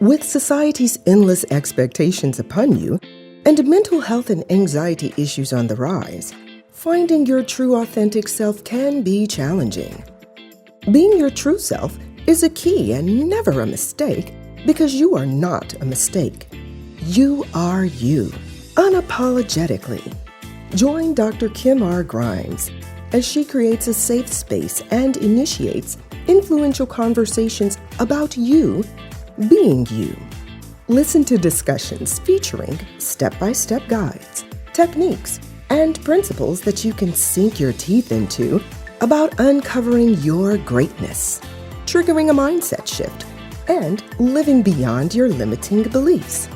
With society's endless expectations upon you and mental health and anxiety issues on the rise, finding your true authentic self can be challenging. Being your true self is a key and never a mistake because you are not a mistake. You are you, unapologetically. Join Dr. Kim R. Grimes as she creates a safe space and initiates influential conversations about you being you. Listen to discussions featuring step-by-step guides, techniques, and principles that you can sink your teeth into about uncovering your greatness, triggering a mindset shift, and living beyond your limiting beliefs.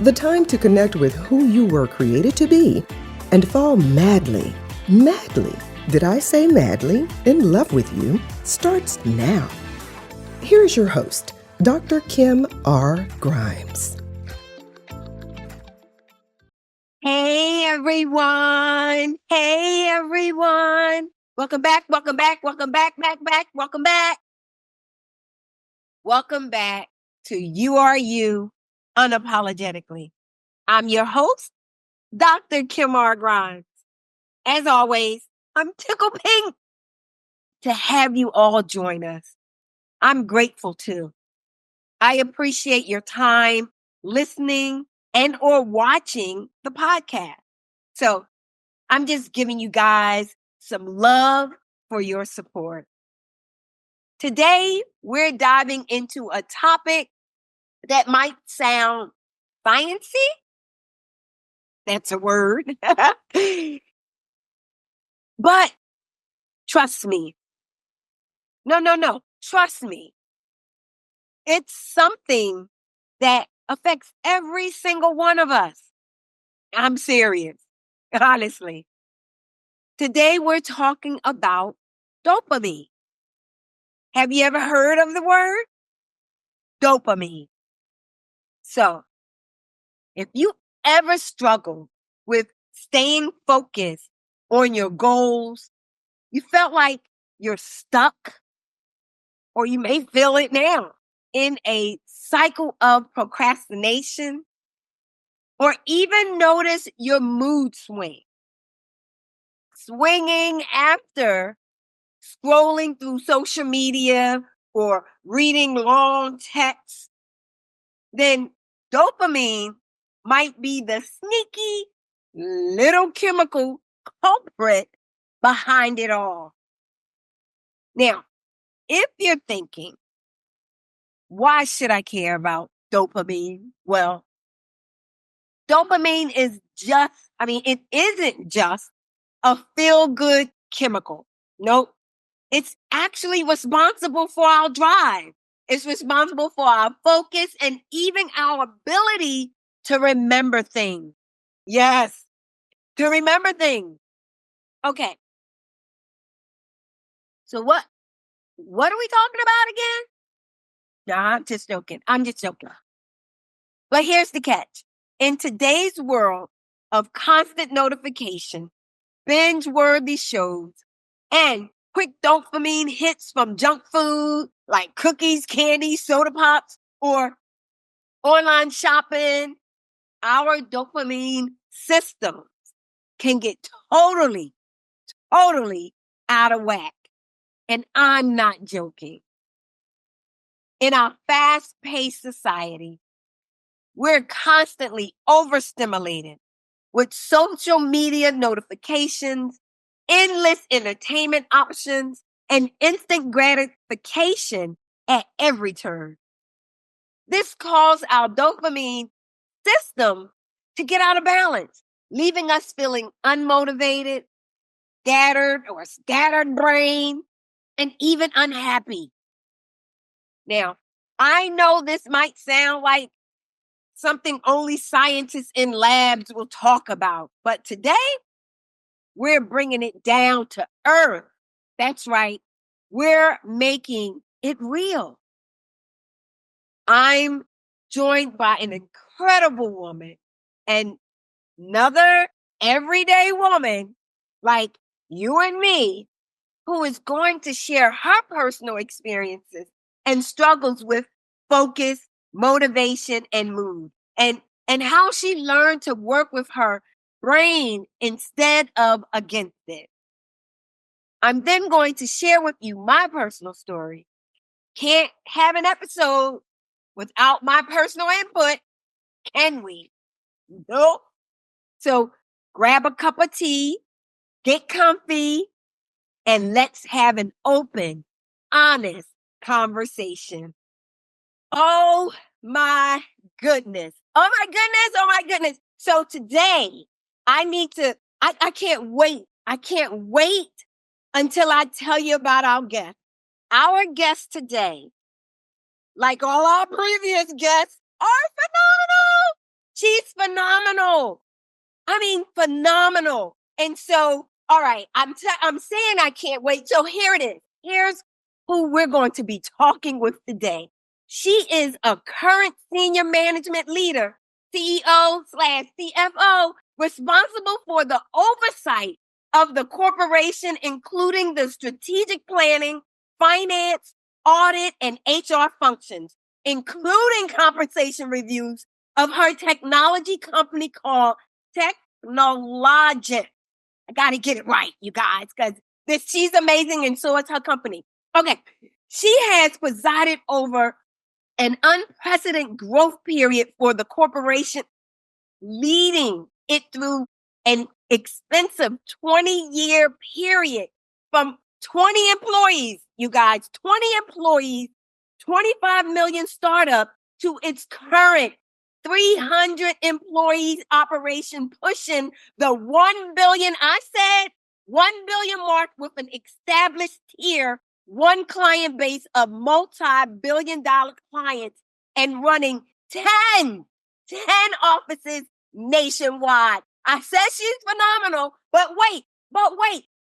The time to connect with who you were created to be and fall madly, did I say madly, in love with you starts now. Here's your host, Dr. Kim R. Grimes. Hey everyone. Welcome back. Welcome back to You Are You Unapologetically. I'm your host, Dr. Kim R. Grimes. As always, I'm tickled pink to have you all join us. I'm grateful too. I appreciate your time listening and or watching the podcast. So I'm just giving you guys some love for your support. Today, we're diving into a topic that might sound fancy. That's a word. But trust me. No. Trust me. It's something that affects every single one of us. I'm serious. Honestly. Today, we're talking about dopamine. Have you ever heard of the word? Dopamine. So, if you ever struggle with staying focused on your goals, you felt like you're stuck, or you may feel it now, in a cycle of procrastination, or even notice your mood swinging after scrolling through social media or reading long texts, then dopamine might be the sneaky little chemical culprit behind it all. Now, if you're thinking, why should I care about dopamine? Well, dopamine it isn't just a feel-good chemical. Nope. It's actually responsible for our drive. It's responsible for our focus and even our ability to remember things. Yes, to remember things. Okay. So what are we talking about again? No, I'm just joking. But here's the catch. In today's world of constant notification, binge-worthy shows, and quick dopamine hits from junk food like cookies, candy, soda pops, or online shopping, our dopamine systems can get totally out of whack. And I'm not joking. In our fast-paced society, we're constantly overstimulated with social media notifications, endless entertainment options, and instant gratification at every turn. This caused our dopamine system to get out of balance, leaving us feeling unmotivated, scattered brain, and even unhappy. Now, I know this might sound like something only scientists in labs will talk about, but today we're bringing it down to earth. That's right. We're making it real. I'm joined by an incredible woman and another everyday woman like you and me who is going to share her personal experiences and struggles with focus, motivation, and mood, and how she learned to work with her brain instead of against it. I'm then going to share with you my personal story. Can't have an episode without my personal input, can we? Nope. So grab a cup of tea, get comfy, and let's have an open, honest conversation. Oh my goodness. Oh my goodness. Oh my goodness. So today I can't wait. I can't wait until I tell you about our guest. Our guest today, like all our previous guests, are phenomenal. She's phenomenal. I mean, phenomenal. And so, all right, I'm saying I can't wait. So here it is. Here's who we're going to be talking with today. She is a current senior management leader, CEO/CFO, responsible for the oversight of the corporation, including the strategic planning, finance, audit, and HR functions, including compensation reviews of her technology company called Technologic. I got to get it right, you guys, because she's amazing and so is her company. Okay. She has presided over an unprecedented growth period for the corporation, leading it through an expensive 20-year period from 20 employees, you guys, 20 employees, 25 million startup to its current 300 employees operation, pushing the 1 billion, I said 1 billion mark, with an established tier one client base of multi-billion-dollar clients and running 10 offices nationwide. I said she's phenomenal, but wait.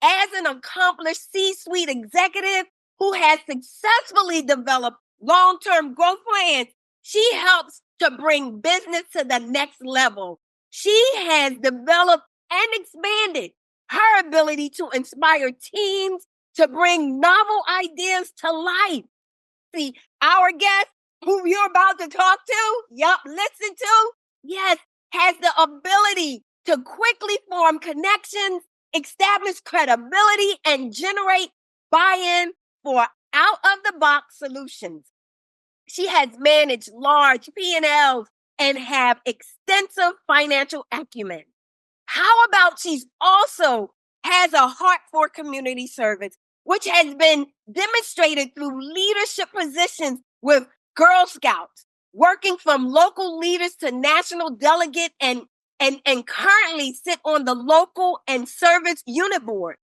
As an accomplished C-suite executive who has successfully developed long-term growth plans, she helps to bring business to the next level. She has developed and expanded her ability to inspire teams to bring novel ideas to life. See, our guest, who you're about to talk to, listen to, yes, has the ability to quickly form connections, establish credibility, and generate buy-in for out-of-the-box solutions. She has managed large P&Ls and have extensive financial acumen. How about she's also has a heart for community service, which has been demonstrated through leadership positions with Girl Scouts, working from local leaders to national delegate, and currently sit on the local and service unit board.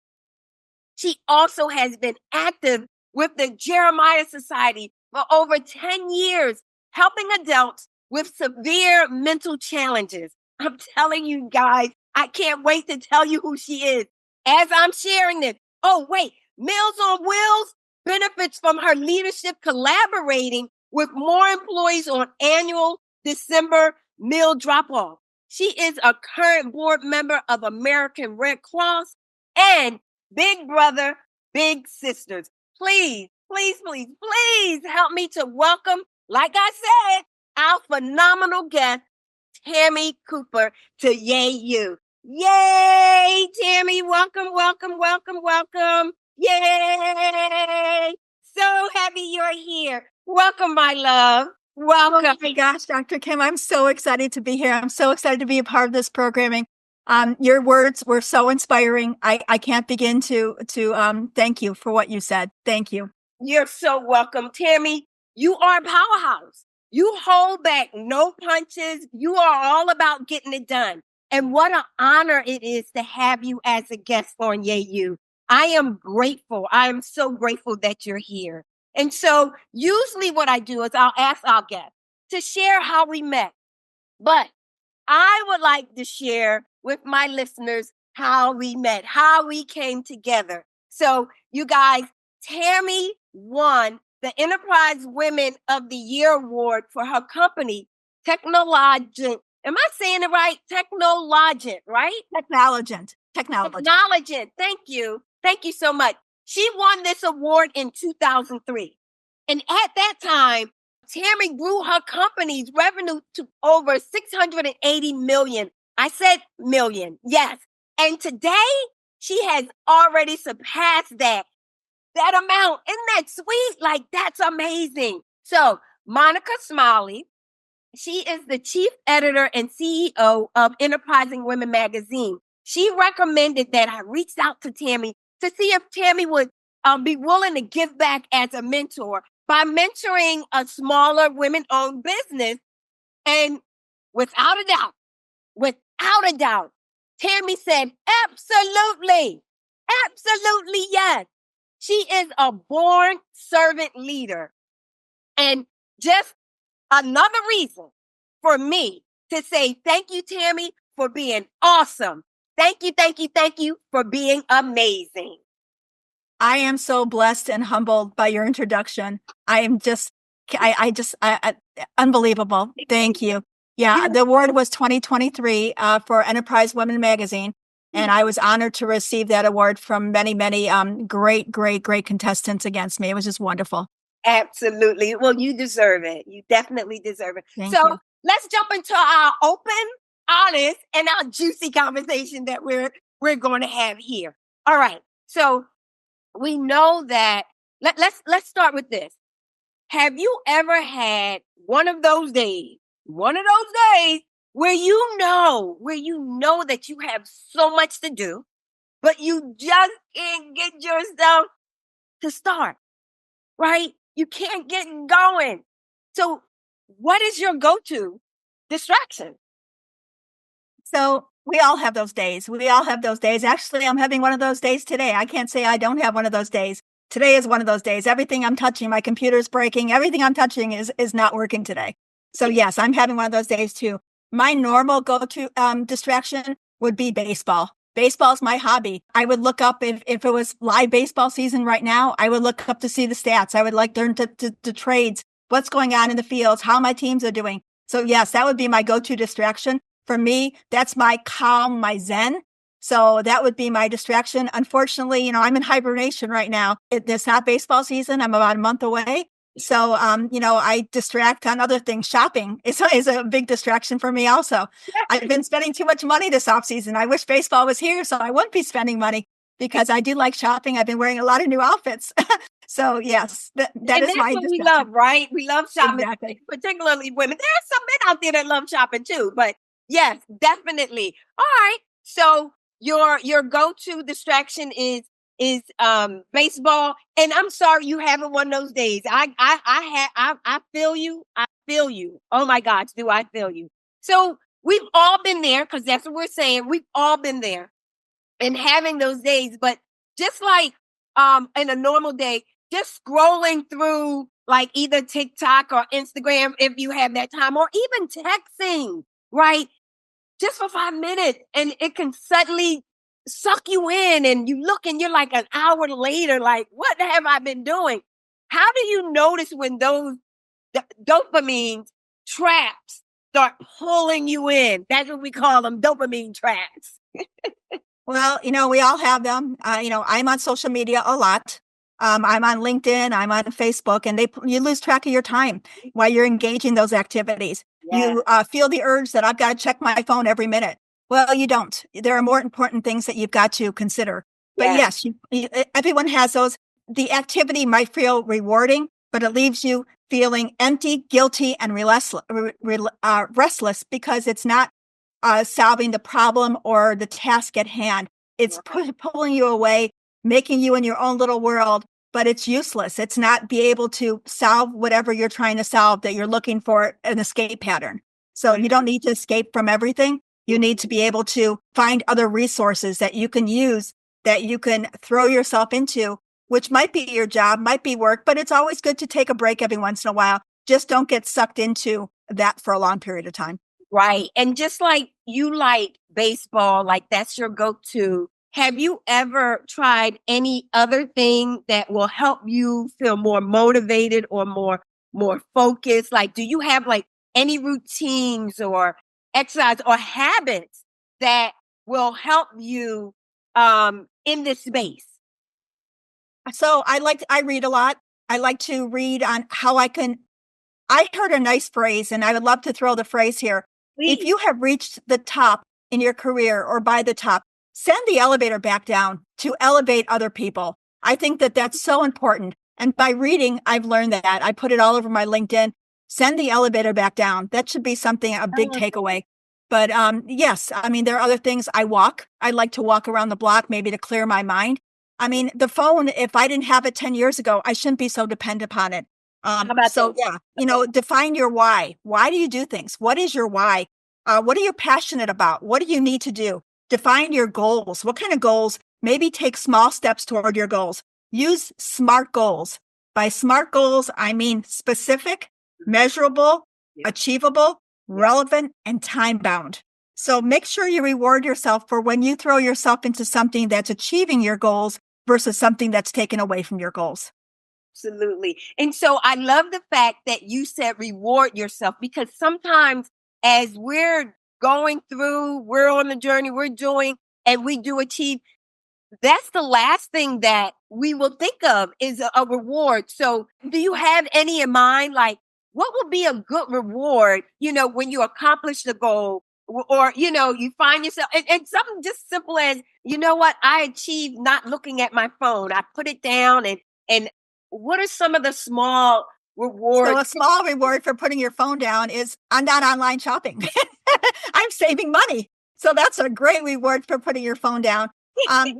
She also has been active with the Jeremiah Society for over 10 years, helping adults with severe mental challenges. I'm telling you guys, I can't wait to tell you who she is as I'm sharing this. Oh, wait, Meals on Wheels benefits from her leadership, collaborating with more employees on annual December meal drop-off. She is a current board member of American Red Cross and Big Brother, Big Sisters. Please help me to welcome, like I said, our phenomenal guest, Tammy Cooper, to Yay You. Yay, Tammy. Welcome. Yay. So happy you're here. Welcome, my love. Welcome. Oh my gosh, Dr. Kim, I'm so excited to be here. I'm so excited to be a part of this programming. Your words were so inspiring. I can't begin to thank you for what you said. Thank you. You're so welcome. Tammy, you are a powerhouse. You hold back no punches. You are all about getting it done. And what an honor it is to have you as a guest on Yay You. I am grateful. I am so grateful that you're here. And so usually what I do is I'll ask our guests to share how we met. But I would like to share with my listeners how we met, how we came together. So you guys, Tammy won the Enterprise Women of the Year Award for her company, Technologent. Am I saying it right? Technologent, right? Technologent. Thank you. Thank you so much. She won this award in 2003. And at that time, Tammy grew her company's revenue to over 680 million. I said million, yes. And today she has already surpassed that amount. Isn't that sweet? Like, that's amazing. So Monica Smiley, she is the chief editor and CEO of Enterprising Women magazine. She recommended that I reached out to Tammy to see if Tammy would be willing to give back as a mentor by mentoring a smaller women-owned business. And without a doubt, Tammy said, absolutely, absolutely yes. She is a born servant leader. And just another reason for me to say thank you, Tammy, for being awesome. Thank you for being amazing. I am so blessed and humbled by your introduction. I am just, unbelievable. Thank you. Yeah, the award was 2023 for Enterprise Women Magazine. And I was honored to receive that award from many, many great contestants against me. It was just wonderful. Absolutely. Well, you deserve it. You definitely deserve it. Thank so you. Let's jump into our open, honest, and our juicy conversation that we're going to have here. All right. So we know that let's start with this. Have you ever had one of those days where you know that you have so much to do, but you just can't get yourself to start, right? You can't get going. So what is your go-to distraction? So we all have those days. Actually, I'm having one of those days today. I can't say I don't have one of those days. Today is one of those days. Everything I'm touching, my computer's breaking. Everything I'm touching is not working today. So yes, I'm having one of those days too. My normal go-to distraction would be baseball. Baseball is my hobby. I would look up if it was live baseball season right now, I would look up to see the stats. I would like learn to trades, what's going on in the fields, how my teams are doing. So yes, that would be my go-to distraction. For me, that's my calm, my zen. So that would be my distraction. Unfortunately, I'm in hibernation right now. It's not baseball season. I'm about a month away. So, I distract on other things. Shopping is a big distraction for me also. I've been spending too much money this off season. I wish baseball was here so I wouldn't be spending money because I do like shopping. I've been wearing a lot of new outfits. So yes, that is my what we love, right? We love shopping, exactly. Particularly women. There are some men out there that love shopping too, but yes, definitely. All right. So your go-to distraction is baseball. And I'm sorry you haven't one of those days. I feel you. I feel you. Oh my gosh, do I feel you. So we've all been there, because that's what we're saying. We've all been there and having those days. But just like in a normal day, just scrolling through like either TikTok or Instagram if you have that time, or even texting, right? Just for 5 minutes, and it can suddenly suck you in, and you look and you're like an hour later, like, what have I been doing? How do you notice when those dopamine traps start pulling you in? That's what we call them, dopamine traps. Well, we all have them. I'm on social media a lot. I'm on LinkedIn, I'm on Facebook, and you lose track of your time while you're engaging those activities. Yeah. You feel the urge that I've got to check my phone every minute. Well, you don't. There are more important things that you've got to consider. But yes, everyone has those. The activity might feel rewarding, but it leaves you feeling empty, guilty, and restless because it's not solving the problem or the task at hand. It's pulling you away, making you in your own little world, but it's useless. It's not be able to solve whatever you're trying to solve, that you're looking for an escape pattern. So you don't need to escape from everything. You need to be able to find other resources that you can use, that you can throw yourself into, which might be your job, might be work, but it's always good to take a break every once in a while. Just don't get sucked into that for a long period of time. Right. And just like you like baseball, like that's your go-to. Have you ever tried any other thing that will help you feel more motivated or more focused? Like, do you have like any routines or exercise or habits that will help you in this space? So I read a lot. I like to read on how I can I heard a nice phrase, and I would love to throw the phrase here. If Please. you have reached the top in your career or by the top, send the elevator back down to elevate other people. I think that that's so important. And by reading, I've learned that. I put it all over my LinkedIn. Send the elevator back down. That should be something, a big takeaway. But yes, I mean, there are other things. I walk. I like to walk around the block, maybe to clear my mind. I mean, the phone, if I didn't have it 10 years ago, I shouldn't be so dependent upon it. How about So that? yeah, you know, define your why. Why do you do things? What is your why? What are you passionate about? What do you need to do? Define your goals. What kind of goals? Maybe take small steps toward your goals. Use SMART goals. By SMART goals, I mean specific, measurable, achievable, relevant, and time bound. So make sure you reward yourself for when you throw yourself into something that's achieving your goals versus something that's taken away from your goals. Absolutely. And so I love the fact that you said reward yourself, because sometimes as we're going through, we're on the journey, we're doing, and we do achieve, that's the last thing that we will think of is a reward. So do you have any in mind? Like, what would be a good reward, when you accomplish the goal, or, you find yourself, and something just simple as, you know what, I achieved not looking at my phone. I put it down, and what are some of the small rewards? So a small reward for putting your phone down is I'm not online shopping. I'm saving money. So that's a great reward for putting your phone down. I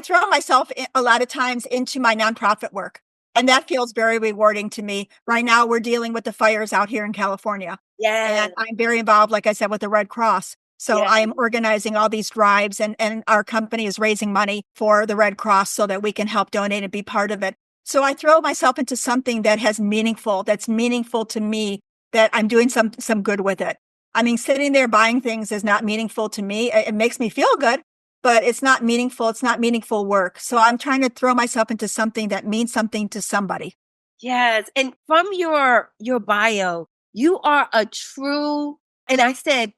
throw myself a lot of times into my nonprofit work, and that feels very rewarding to me. Right now, we're dealing with the fires out here in California. Yeah. And I'm very involved, like I said, with the Red Cross. So Yeah. I am organizing all these drives, and our company is raising money for the Red Cross so that we can help donate and be part of it. So I throw myself into something that's meaningful to me, that I'm doing some good with it. I mean, sitting there buying things is not meaningful to me. It makes me feel good, but it's not meaningful. It's not meaningful work. So I'm trying to throw myself into something that means something to somebody. Yes. And from your bio, you are a true, and I said,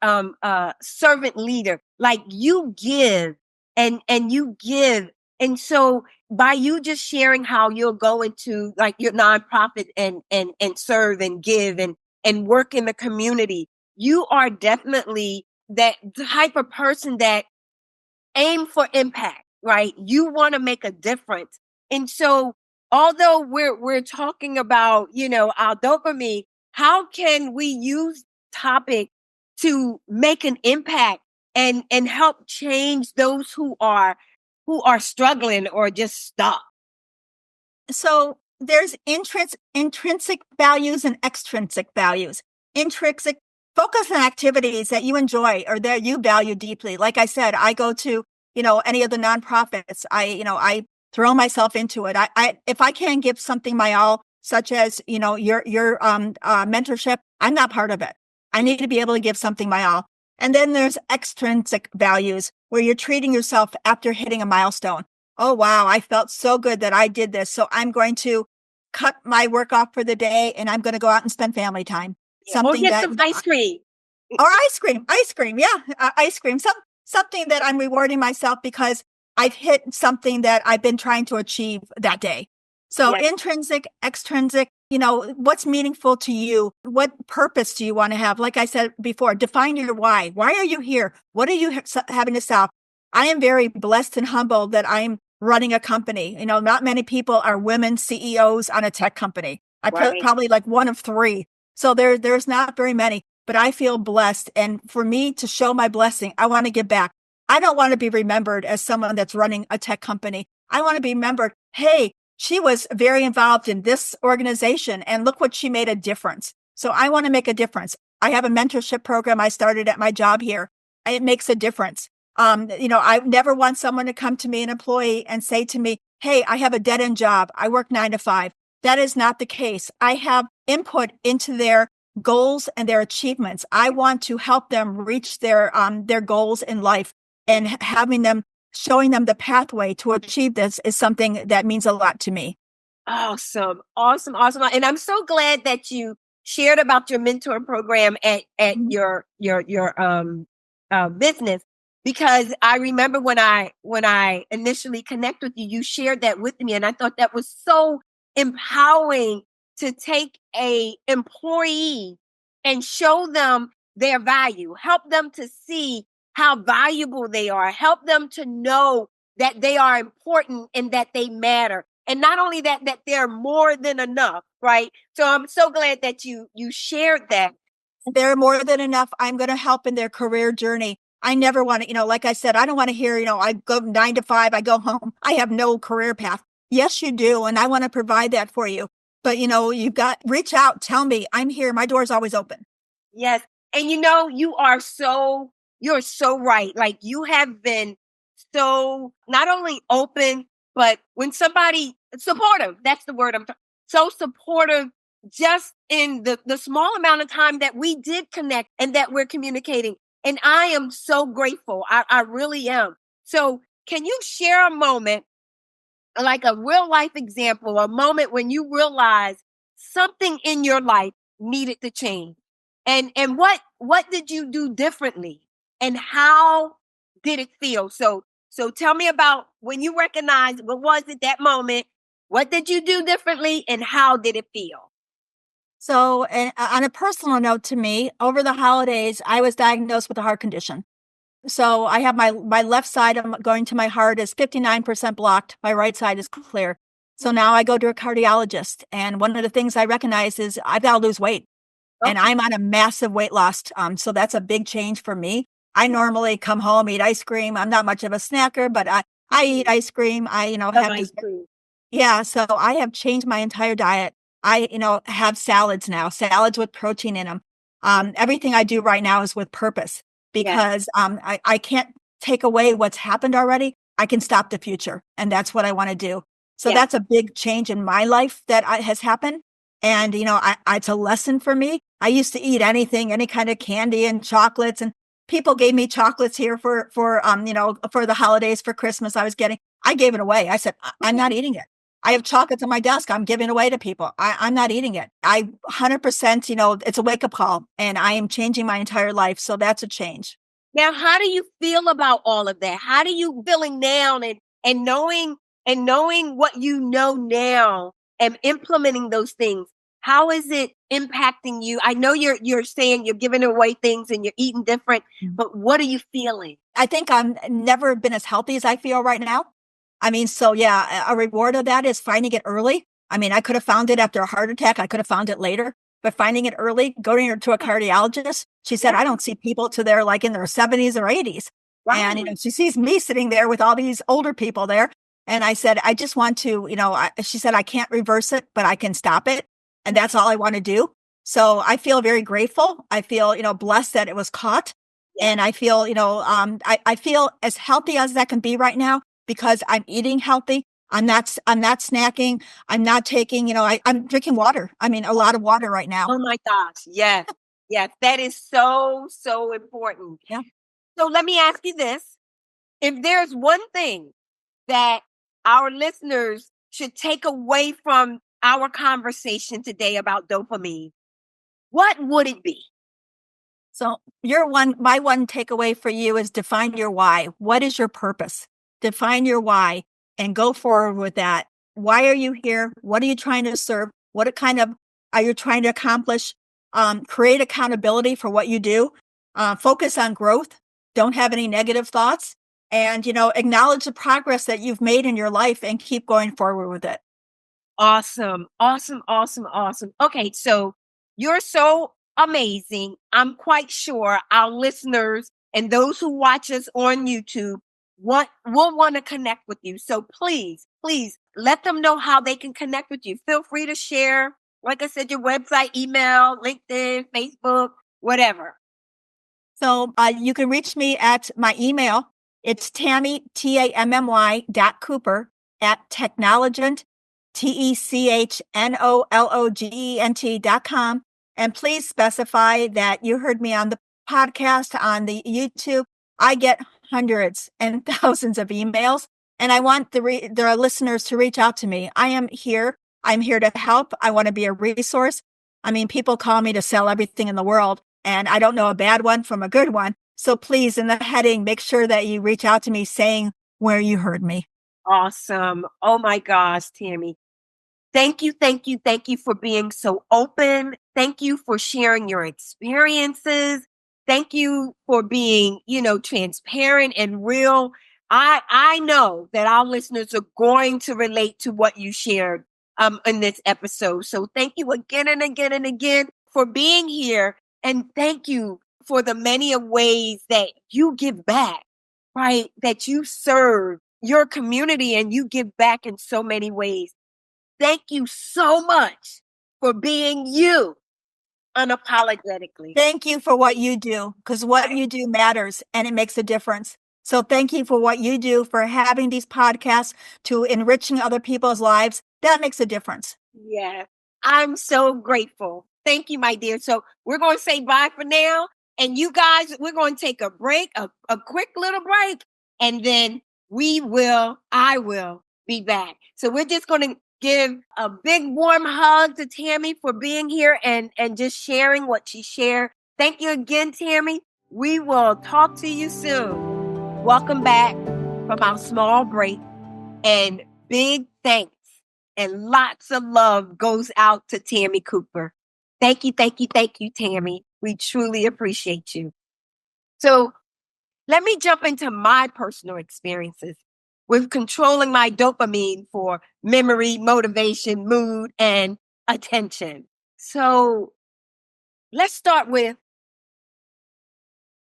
servant leader. Like, you give and you give. And so by you just sharing how you're going to, like, your nonprofit and serve and give and work in the community, you are definitely that type of person that aim for impact, right? You want to make a difference. And so although we're talking about, our dopamine, how can we use topic to make an impact and help change those who are struggling or just stuck? So there's intrinsic values and extrinsic values. Intrinsic, focus on activities that you enjoy or that you value deeply. Like I said, I go to, any of the nonprofits. I throw myself into it. If I can't give something my all, such as, your mentorship, I'm not part of it. I need to be able to give something my all. And then there's extrinsic values where you're treating yourself after hitting a milestone. Oh, wow, I felt so good that I did this. So I'm going to cut my work off for the day, and I'm going to go out and spend family time. Or get some ice cream. Or ice cream. Yeah. Ice cream. Something that I'm rewarding myself because I've hit something that I've been trying to achieve that day. So intrinsic, extrinsic, what's meaningful to you? What purpose do you want to have? Like I said before, define your why. Why are you here? What are you having to solve? I am very blessed and humbled that I'm running a company. Not many people are women CEOs on a tech company. I'm probably like one of three. So there's not very many, but I feel blessed. And for me to show my blessing, I want to give back. I don't want to be remembered as someone that's running a tech company. I want to be remembered, hey, she was very involved in this organization and look what she made a difference. So I want to make a difference. I have a mentorship program I started at my job here. It makes a difference. I never want someone to come to me, an employee, and say to me, hey, I have a dead end job. I work 9 to 5. That is not the case. I have input into their goals and their achievements. I want to help them reach their goals in life, and showing them the pathway to achieve this is something that means a lot to me. Awesome. And I'm so glad that you shared about your mentor program at your business, because I remember when I initially connected with you, you shared that with me, and I thought that was so empowering to take a employee and show them their value, help them to see how valuable they are, help them to know that they are important and that they matter. And not only that, that they're more than enough, right? So I'm so glad that you shared that. They're more than enough. I'm going to help in their career journey. I never want to, like I said, I don't want to hear, I go 9 to 5, I go home. I have no career path. Yes, you do. And I want to provide that for you. But, you've got, reach out, tell me, I'm here. My door's always open. Yes. And you're so right. Like, you have been so not only open, but when somebody supportive, that's the word so supportive, just in the small amount of time that we did connect and that we're communicating. And I am so grateful. I really am. So can you share a moment, like a real life example, a moment when you realized something in your life needed to change? And what did you do differently? And how did it feel? So tell me about when you recognized, what was it, that moment? What did you do differently and how did it feel? So, on a personal note to me, over the holidays, I was diagnosed with a heart condition. So I have my left side going to my heart is 59% blocked. My right side is clear. So now I go to a cardiologist. And one of the things I recognize is I've got to lose weight. And I'm on a massive weight loss. So that's a big change for me. I normally come home, eat ice cream. I'm not much of a snacker, but I eat ice cream. I, have Ice cream. yeah. So I have changed my entire diet. I, have salads now, salads with protein in them. Everything I do right now is with purpose because I can't take away what's happened already. I can stop the future. And that's what I want to do. So that's a big change in my life that has happened. And, it's a lesson for me. I used to eat anything, any kind of candy and chocolates, and people gave me chocolates here for the holidays, for Christmas. I gave it away. I said, I'm not eating it. I have chocolates on my desk. I'm giving away to people. I'm not eating it. I 100%, it's a wake up call, and I am changing my entire life. So that's a change. Now, how do you feel about all of that? How do you feeling now and knowing what you know now and implementing those things? How is it impacting you? I know you're saying you're giving away things and you're eating different, but what are you feeling? I think I've never been as healthy as I feel right now. I mean, so yeah, a reward of that is finding it early. I mean, I could have found it after a heart attack. I could have found it later, but finding it early, going to a cardiologist, she said, I don't see people to their like in their 70s or 80s. Right. And, she sees me sitting there with all these older people there. And I said, I just want to, she said, I can't reverse it, but I can stop it. And that's all I want to do. So I feel very grateful. I feel, blessed that it was caught. And I feel, I feel as healthy as that can be right now because I'm eating healthy. I'm not snacking. I'm not taking, I'm drinking water. I mean, a lot of water right now. Oh my gosh. Yes. Yes. That is so, so important. Yeah. So let me ask you this. If there's one thing that our listeners should take away from our conversation today about dopamine, what would it be? So my one takeaway for you is define your why. What is your purpose? Define your why and go forward with that. Why are you here? What are you trying to serve? What kind of are you trying to accomplish? Create accountability for what you do. Focus on growth. Don't have any negative thoughts. And, acknowledge the progress that you've made in your life and keep going forward with it. Awesome. Awesome. Awesome. Awesome. Okay. So you're so amazing. I'm quite sure our listeners and those who watch us on YouTube will want to connect with you. So please let them know how they can connect with you. Feel free to share, like I said, your website, email, LinkedIn, Facebook, whatever. So you can reach me at my email. It's Tammy, TAMMY.Cooper @Technologent, TECHNOLOGENT.com. And please specify that you heard me on the podcast, on the YouTube. I get hundreds and thousands of emails, and I want the listeners to reach out to me. I am here. I'm here to help. I want to be a resource. I mean, people call me to sell everything in the world, and I don't know a bad one from a good one. So please, in the heading, make sure that you reach out to me saying where you heard me. Awesome. Oh my gosh, Tammy. Thank you, thank you, thank you for being so open. Thank you for sharing your experiences. Thank you for being, transparent and real. I know that our listeners are going to relate to what you shared in this episode. So thank you again and again and again for being here. And thank you for the many of ways that you give back, right? That you serve your community and you give back in so many ways. Thank you so much for being you unapologetically. Thank you for what you do, because what you do matters and it makes a difference. So thank you for what you do, for having these podcasts, to enriching other people's lives. That makes a difference. Yeah, I'm so grateful. Thank you, my dear. So we're going to say bye for now. And you guys, we're going to take a break, a quick little break, and then I will be back. So we're just going to give a big warm hug to Tammy for being here and just sharing what she shared. Thank you again, Tammy. We will talk to you soon. Welcome back from our small break, and big thanks and lots of love goes out to Tammy Cooper. Thank you, thank you, thank you, Tammy. We truly appreciate you. So let me jump into my personal experiences with controlling my dopamine for memory, motivation, mood, and attention. So let's start with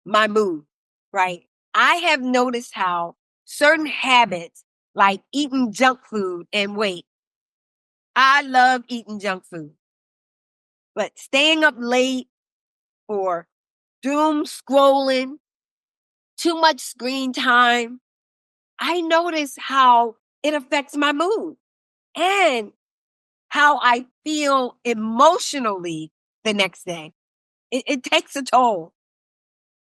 my mood, right? I have noticed how certain habits like eating junk food, and wait, I love eating junk food, but staying up late or doom scrolling, too much screen time, I notice how it affects my mood and how I feel emotionally the next day. It takes a toll.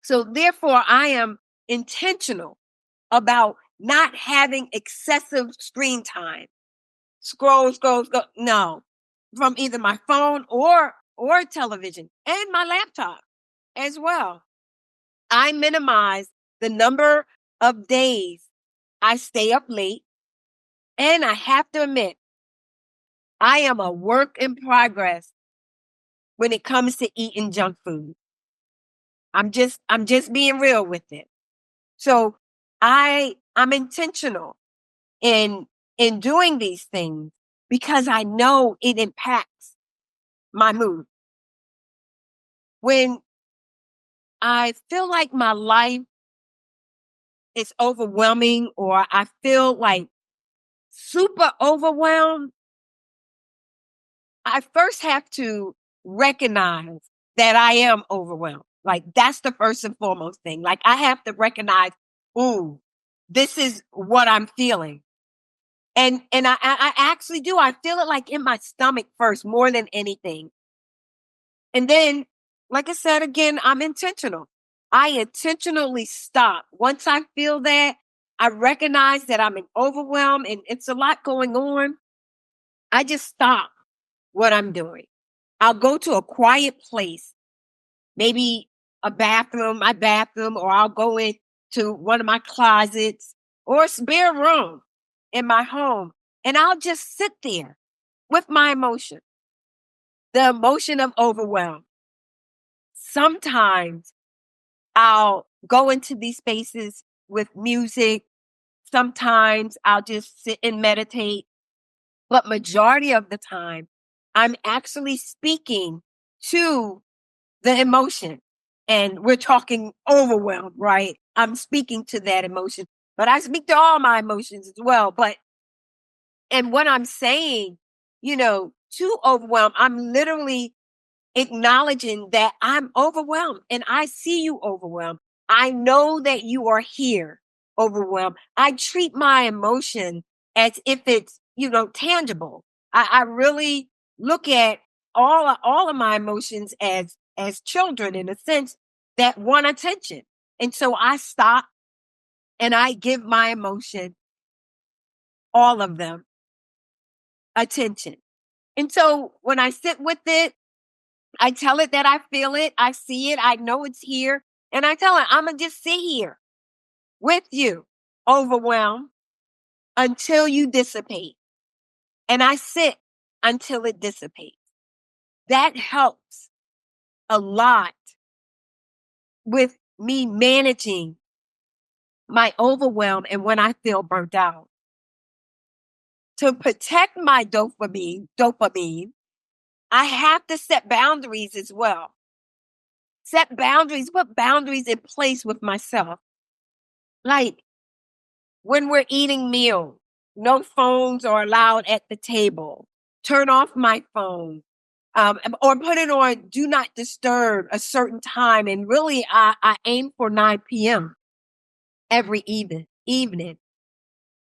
So therefore, I am intentional about not having excessive screen time. Scroll. No, from either my phone or television and my laptop as well. I minimize the number of days I stay up late, and I have to admit, I am a work in progress when it comes to eating junk food. I'm just being real with it. So I'm intentional in doing these things because I know it impacts my mood. When I feel like my life is overwhelming or I feel like super overwhelmed, I first have to recognize that I am overwhelmed. Like that's the first and foremost thing. Like I have to recognize, ooh, this is what I'm feeling. And I actually do. I feel it like in my stomach first, more than anything. And then, like I said again, I'm intentional. I intentionally stop. Once I feel that, I recognize that I'm in overwhelm and it's a lot going on. I just stop what I'm doing. I'll go to a quiet place, maybe my bathroom, or I'll go into one of my closets or a spare room in my home, and I'll just sit there with my emotion, the emotion of overwhelm. Sometimes I'll go into these spaces with music. Sometimes I'll just sit and meditate. But majority of the time, I'm actually speaking to the emotion. And we're talking overwhelmed, right? I'm speaking to that emotion. But I speak to all my emotions as well. And what I'm saying, to overwhelm, I'm literally acknowledging that I'm overwhelmed and I see you overwhelmed. I know that you are here overwhelmed. I treat my emotion as if it's, tangible. I really look at all of my emotions as children in a sense that want attention. And so I stop and I give my emotion, all of them, attention. And so when I sit with it, I tell it that I feel it, I see it, I know it's here. And I tell it, I'm going to just sit here with you, overwhelmed, until you dissipate. And I sit until it dissipates. That helps a lot with me managing my overwhelm and when I feel burnt out. To protect my dopamine, I have to set boundaries as well. Set boundaries, put boundaries in place with myself. Like when we're eating meals, no phones are allowed at the table. Turn off my phone. Or put it on do not disturb a certain time. And really, I aim for 9 p.m. every evening.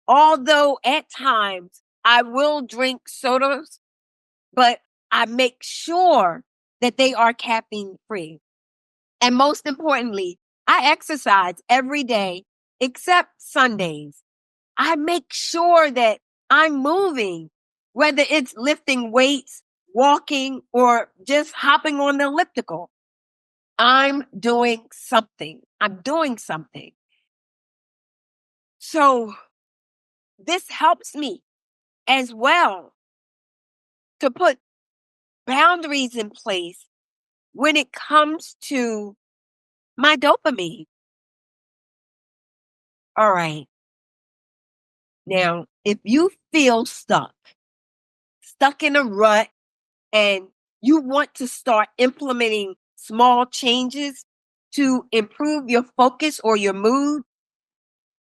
Although at times I will drink sodas, but I make sure that they are caffeine free. And most importantly, I exercise every day except Sundays. I make sure that I'm moving, whether it's lifting weights, walking, or just hopping on the elliptical. I'm doing something. So this helps me as well to put boundaries in place when it comes to my dopamine. All right. Now, if you feel stuck in a rut, and you want to start implementing small changes to improve your focus or your mood,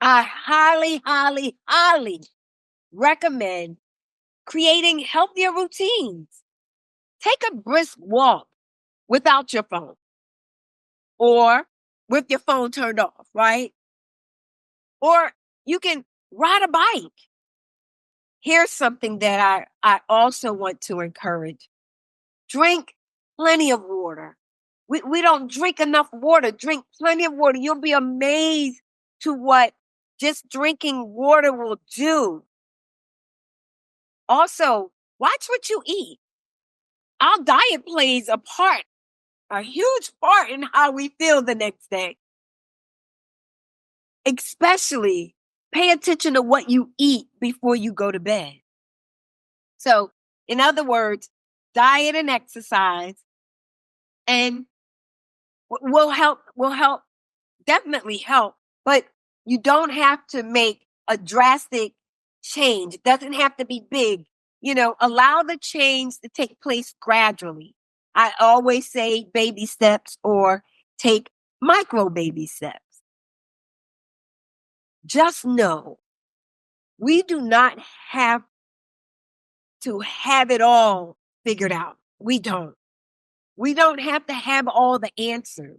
I highly, highly, highly recommend creating healthier routines. Take a brisk walk without your phone or with your phone turned off, right? Or you can ride a bike. Here's something that I also want to encourage. Drink plenty of water. We don't drink enough water. Drink plenty of water. You'll be amazed to what just drinking water will do. Also, watch what you eat. Our diet plays a huge part in how we feel the next day. Especially pay attention to what you eat before you go to bed. So, in other words, diet and exercise and will help, definitely help, but you don't have to make a drastic change. It doesn't have to be big. Allow the change to take place gradually. I always say baby steps or take micro baby steps. Just know we do not have to have it all figured out. We don't. We don't have to have all the answers.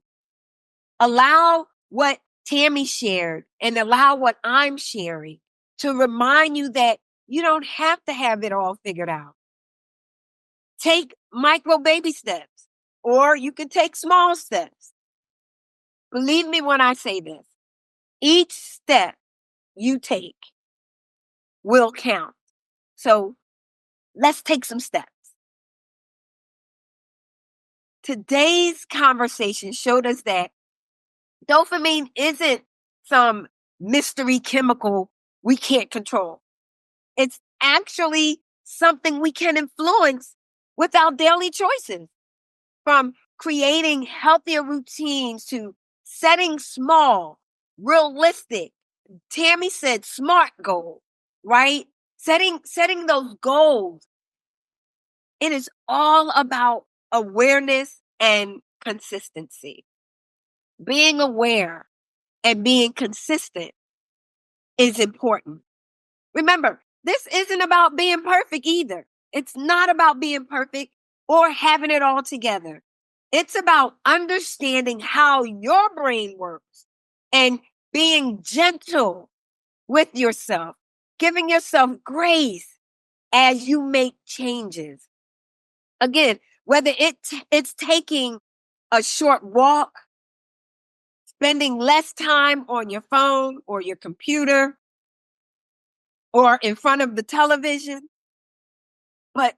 Allow what Tammy shared and allow what I'm sharing to remind you that you don't have to have it all figured out. Take micro baby steps, or you can take small steps. Believe me when I say this, each step you take will count. So let's take some steps. Today's conversation showed us that dopamine isn't some mystery chemical we can't control. It's actually something we can influence with our daily choices, from creating healthier routines to setting small, realistic, Tammy said smart goals, right? Setting those goals. It is all about awareness and consistency. Being aware and being consistent is important. Remember, this isn't about being perfect either. It's not about being perfect or having it all together. It's about understanding how your brain works and being gentle with yourself, giving yourself grace as you make changes. Again, whether it's taking a short walk, spending less time on your phone or your computer or in front of the television, but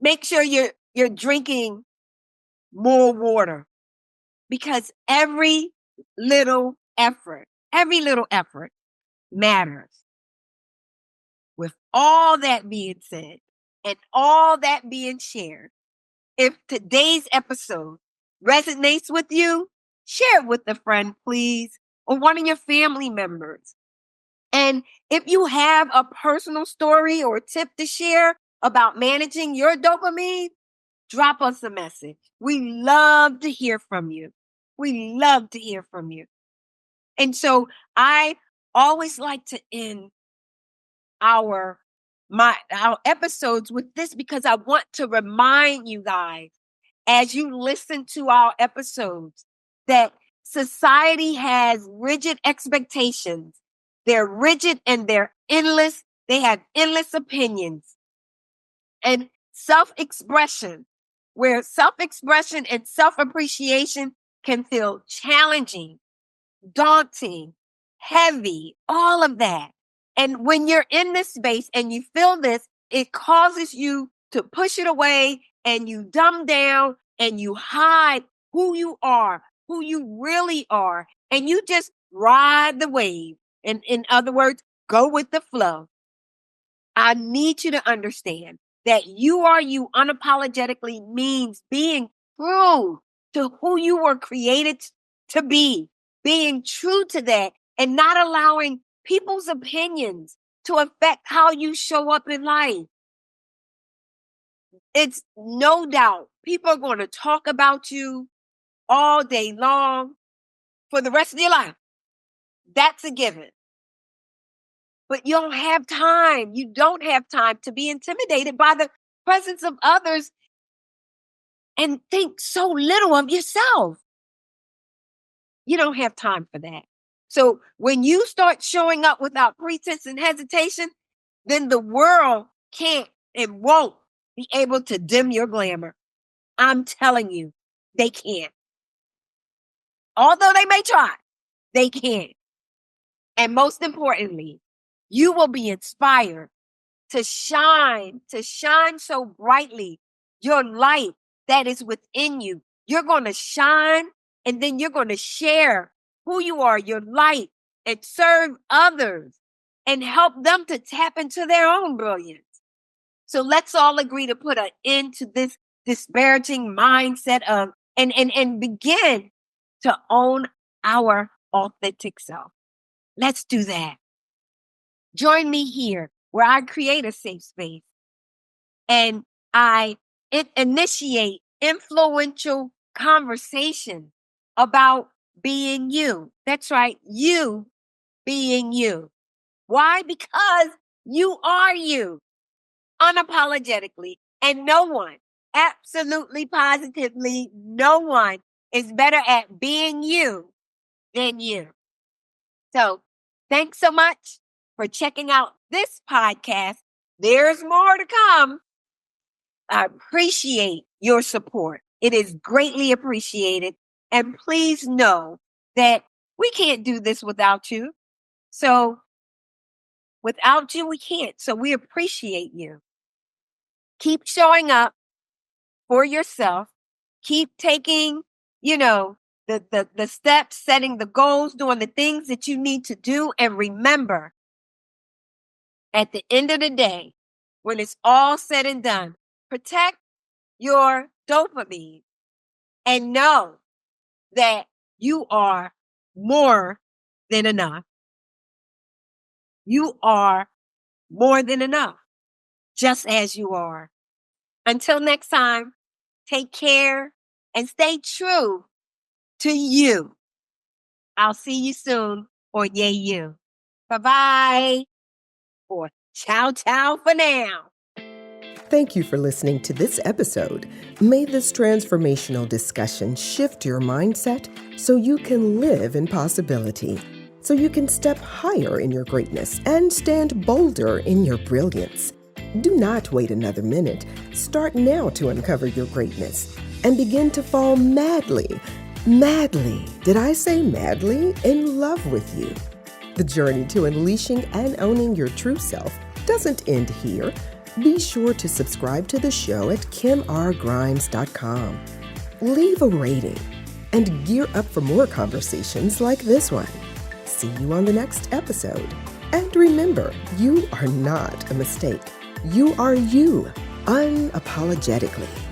make sure you're drinking more water, because every little effort matters. With all that being said, and all that being shared, if today's episode resonates with you, share it with a friend, please, or one of your family members. And if you have a personal story or tip to share about managing your dopamine, drop us a message. We love to hear from you. We love to hear from you. And so I always like to end our episodes with this because I want to remind you guys as you listen to our episodes that society has rigid expectations. They're rigid and they're endless. They have endless opinions. And self-expression, where self-expression and self-appreciation can feel challenging, daunting, heavy, all of that. And when you're in this space and you feel this, it causes you to push it away and you dumb down and you hide who you are, who you really are, and you just ride the wave. And in other words, go with the flow. I need you to understand that you are you unapologetically means being true to who you were created to be, being true to that and not allowing people's opinions to affect how you show up in life. It's no doubt people are going to talk about you all day long for the rest of your life. That's a given. But you don't have time. You don't have time to be intimidated by the presence of others and think so little of yourself. You don't have time for that. So when you start showing up without pretense and hesitation, then the world can't and won't be able to dim your glamour. I'm telling you, they can't. Although they may try, they can't. And most importantly, you will be inspired to shine so brightly your light that is within you. You're going to shine and then you're going to share who you are, your light, and serve others and help them to tap into their own brilliance. So let's all agree to put an end to this disparaging mindset of and begin to own our authentic self. Let's do that. Join me here where I create a safe space and I initiate influential conversation about being you. That's right, you being you. Why? Because you are you unapologetically, and no one, absolutely positively, no one is better at being you than you. So thanks so much for checking out this podcast. There's more to come. I appreciate your support. It is greatly appreciated. And please know that we can't do this without you. So without you, we can't. So we appreciate you. Keep showing up for yourself. Keep taking, the steps, setting the goals, doing the things that you need to do. And remember, at the end of the day, when it's all said and done, protect your dopamine and know that you are more than enough. You are more than enough, just as you are. Until next time, take care and stay true to you. I'll see you soon, or yay you. Bye-bye, or ciao for now. Thank you for listening to this episode. May this transformational discussion shift your mindset so you can live in possibility, so you can step higher in your greatness and stand bolder in your brilliance. Do not wait another minute. Start now to uncover your greatness and begin to fall madly, did I say madly, in love with you. The journey to unleashing and owning your true self doesn't end here. Be sure to subscribe to the show at KimRGrimes.com. Leave a rating and gear up for more conversations like this one. See you on the next episode. And remember, you are not a mistake. You are you, unapologetically.